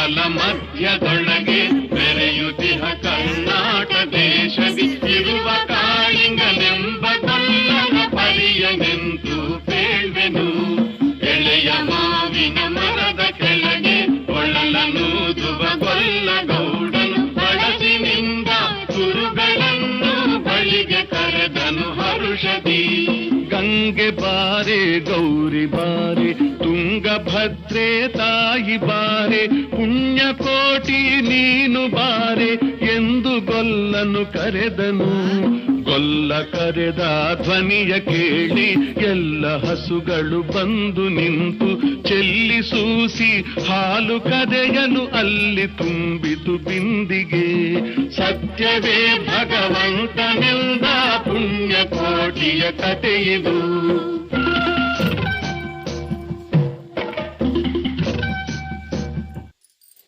ಕಡಲ ಮಧ್ಯದೊಳಗೆ ಬೆರೆಯುತ್ತಿಹ ಕರ್ನಾಟ ದೇಶದಿ ಇರುವ ಕಾಳಿಂಗನೆಂಬ ಗೊಲ್ಲನ ಪರಿಯನೆಂದು ಬೇಳ್ವೆನು. ಎಳೆಯ ಮಾವಿನ ಮರದ ಕೆಳಗೆ ಒಳ್ಳಲನೂದುವ ಗೊಲ್ಲ ಗೌಡನು ಬಳಸಿನಿಂದ ಕುರುಗಳನ್ನು ಬಳಿಗೆ ಕರೆದನು ಹರುಷದಿ. ಗಂಗೆ ಬಾರೆ ಗೌರಿ ಬಾರೆ ತುಂಗಭದ್ರೆ ತಾಯಿ ಬಾರೆ ಪುಣ್ಯಕೋಟಿ ನೀನು ಬಾರೆ ಎಂದು ಗೊಲ್ಲನು ಕರೆದನು. ಗೊಲ್ಲ ಕರೆದ ಧ್ವನಿಯ ಕೇಳಿ ಎಲ್ಲ ಹಸುಗಳು ಬಂದು ನಿಂತು ಚೆಲ್ಲಿಸೂಸಿ ಹಾಲು ಕದೆಯನು ಅಲ್ಲಿ ತುಂಬಿತು ಬಿಂದಿಗೆ. ಸತ್ಯವೇ ಭಗವಂತನೆಂದ ಪುಣ್ಯಕೋಟಿಯ ಕಥೆಯಿದು.